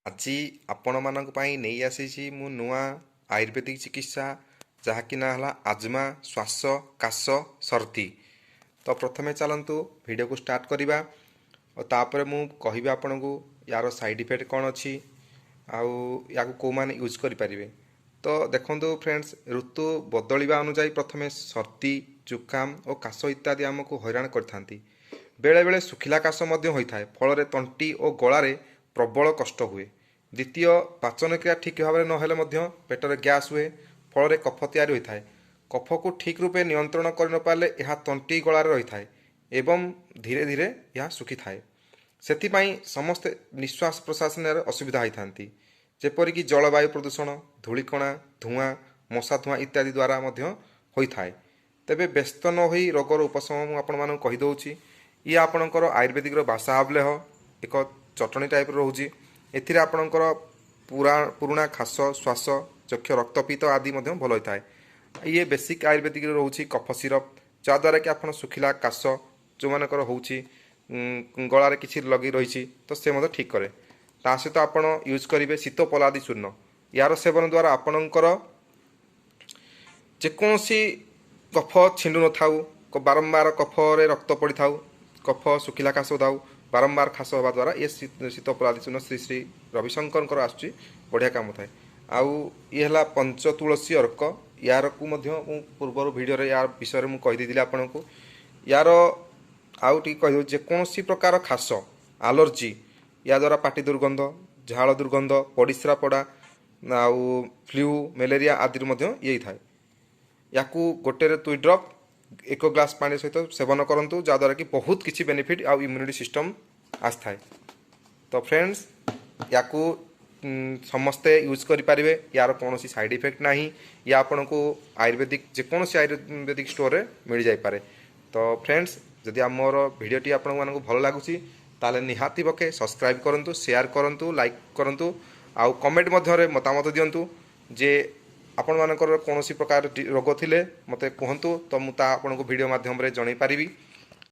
ଆଜି ଆପଣମାନଙ୍କ ପାଇଁ ନେଇ ଆସିଛି ମୁଁ ନୂଆ ଆୟୁର୍ବେଦିକ ଚିକିତ୍ସା ଯାହାକି ନାଁ ହେଲା ଆଜମା ଶ୍ୱାସ କାଶ ସର୍ଦ୍ଦି। ତ ପ୍ରଥମେ ଚାଲନ୍ତୁ ଭିଡ଼ିଓକୁ ଷ୍ଟାର୍ଟ କରିବା ଓ ତାପରେ ମୁଁ କହିବି ଆପଣଙ୍କୁ ୟାର ସାଇଡ଼୍ ଇଫେକ୍ଟ କ'ଣ ଅଛି ଆଉ ୟାକୁ କେଉଁମାନେ ୟୁଜ୍ କରିପାରିବେ। ତ ଦେଖନ୍ତୁ ଫ୍ରେଣ୍ଡସ୍, ଋତୁ ବଦଳିବା ଅନୁଯାୟୀ ପ୍ରଥମେ ସର୍ଦ୍ଦି ଜୁକାମ ଓ କାଶ ଇତ୍ୟାଦି ଆମକୁ ହଇରାଣ କରିଥାନ୍ତି। ବେଳେବେଳେ ଶୁଖିଲା କାଶ ମଧ୍ୟ ହୋଇଥାଏ, ଫଳରେ ତଣ୍ଟି ଓ ଗଳାରେ ପ୍ରବଳ କଷ୍ଟ ହୁଏ। ଦ୍ୱିତୀୟ, ପାଚନ କ୍ରିୟା ଠିକ୍ ଭାବରେ ନହେଲେ ମଧ୍ୟ ପେଟରେ ଗ୍ୟାସ୍ ହୁଏ, ଫଳରେ କଫ ତିଆରି ହୋଇଥାଏ। କଫକୁ ଠିକ୍ ରୂପେ ନିୟନ୍ତ୍ରଣ କରିନପାରିଲେ ଏହା ତଣ୍ଟି ଗଳାରେ ରହିଥାଏ ଏବଂ ଧୀରେ ଧୀରେ ଏହା ଶୁଖିଥାଏ। ସେଥିପାଇଁ ସମସ୍ତେ ନିଶ୍ୱାସ ପ୍ରଶ୍ୱାସ ନେବାରେ ଅସୁବିଧା ହୋଇଥାନ୍ତି, ଯେପରିକି ଜଳବାୟୁ ପ୍ରଦୂଷଣ, ଧୂଳିକଣା, ଧୂଆଁ, ମଶା ଧୂଆଁ ଇତ୍ୟାଦି ଦ୍ୱାରା ମଧ୍ୟ ହୋଇଥାଏ। ତେବେ ବ୍ୟସ୍ତ ନ ହୋଇ ରୋଗର ଉପଶମ ମୁଁ ଆପଣମାନଙ୍କୁ କହିଦେଉଛି। ଇଏ ଆପଣଙ୍କର ଆୟୁର୍ବେଦିକର ବାସା ଆବଲେହ ଏକ ଚଟଣି ଟାଇପ୍ର ରହୁଛି। ଏଥିରେ ଆପଣଙ୍କର ପୁରୁଣା ଖାସ, ଶ୍ୱାସ, ଚକ୍ଷ ରକ୍ତପିତ ଆଦି ମଧ୍ୟ ଭଲ ହୋଇଥାଏ। ଇଏ ବେସିକ୍ ଆୟୁର୍ବେଦିକରେ ରହୁଛି କଫ ସିରପ୍, ଯାହାଦ୍ୱାରା କି ଆପଣ ଶୁଖିଲା କାଶ ଯେଉଁମାନଙ୍କର ହେଉଛି ଗଳାରେ କିଛି ଲଗେଇ ରହିଛି ତ ସେ ମଧ୍ୟ ଠିକ୍ କରେ। ତା ସହିତ ଆପଣ ୟୁଜ୍ କରିବେ ଶୀତ ପଲାଦି ଚୂର୍ଣ୍ଣ। ଏହାର ସେବନ ଦ୍ୱାରା ଆପଣଙ୍କର ଯେକୌଣସି କଫ ଛିଣ୍ଡୁ ନଥାଉ, ବାରମ୍ବାର କଫରେ ରକ୍ତ ପଡ଼ିଥାଉ, କଫ ଶୁଖିଲା କାଶ ଥାଉ, ବାରମ୍ବାର ଖାସ ହେବା ଦ୍ୱାରା ଏ ଶୀତ ପଲାଦି ଚୂର୍ଣ୍ଣ ଶ୍ରୀ ଶ୍ରୀ ରବିଶଙ୍କରଙ୍କର ଆସୁଛି, ବଢ଼ିଆ କାମ ଥାଏ। ଆଉ ଇଏ ହେଲା ପଞ୍ଚ ତୁଳସୀ ଅର୍କ। ୟାରକୁ ମଧ୍ୟ ମୁଁ ପୂର୍ବରୁ ଭିଡ଼ିଓରେ ୟା ବିଷୟରେ ମୁଁ କହିଦେଇଥିଲି ଆପଣଙ୍କୁ। ୟାର ଆଉ ଟିକେ କହିଦେଉଛି, ଯେକୌଣସି ପ୍ରକାର ଖାସ, ଆଲର୍ଜି, ୟାଦ୍ୱାରା ପାଟି ଦୁର୍ଗନ୍ଧ, ଝାଳ ଦୁର୍ଗନ୍ଧ, ପରିସ୍ରା ପଡ଼ା ଆଉ ଫ୍ଲୁ, ମ୍ୟାଲେରିଆ ଆଦିରୁ ମଧ୍ୟ ଇଏ ଥାଏ। ୟାକୁ ଗୋଟେରେ 2 ଡ୍ରପ୍ 1 ଗ୍ଲାସ୍ ପାଣି ସହିତ ସେବନ କରନ୍ତୁ, ଯାହାଦ୍ୱାରା କି ବହୁତ କିଛି ବେନିଫିଟ୍ ଆଉ ଇମ୍ୟୁନିଟି ସିଷ୍ଟମ୍ ଆସିଥାଏ। ତ ଫ୍ରେଣ୍ଡସ୍, ୟାକୁ ସମସ୍ତେ ୟୁଜ୍ କରିପାରିବେ। ୟାର କୌଣସି ସାଇଡ଼୍ ଇଫେକ୍ଟ ନାହିଁ। ୟା ଆପଣଙ୍କୁ ଆୟୁର୍ବେଦିକ ଯେକୌଣସି ଆୟୁର୍ବେଦିକ ଷ୍ଟୋରରେ ମିଳିଯାଇପାରେ। ତ ଫ୍ରେଣ୍ଡସ୍, ଯଦି ଆମର ଭିଡ଼ିଓଟି ଆପଣମାନଙ୍କୁ ଭଲ ଲାଗୁଛି ତାହେଲେ ନିହାତି ପକ୍ଷେ ସବସ୍କ୍ରାଇବ୍ କରନ୍ତୁ, ସେୟାର କରନ୍ତୁ, ଲାଇକ୍ କରନ୍ତୁ ଆଉ କମେଣ୍ଟ ମଧ୍ୟରେ ମତାମତ ଦିଅନ୍ତୁ ଯେ ଆପଣମାନଙ୍କର କୌଣସି ପ୍ରକାର ରୋଗ ଥିଲେ ମୋତେ କୁହନ୍ତୁ, ତ ମୁଁ ତା ଆପଣଙ୍କୁ ଭିଡ଼ିଓ ମାଧ୍ୟମରେ ଜଣାଇ ପାରିବି।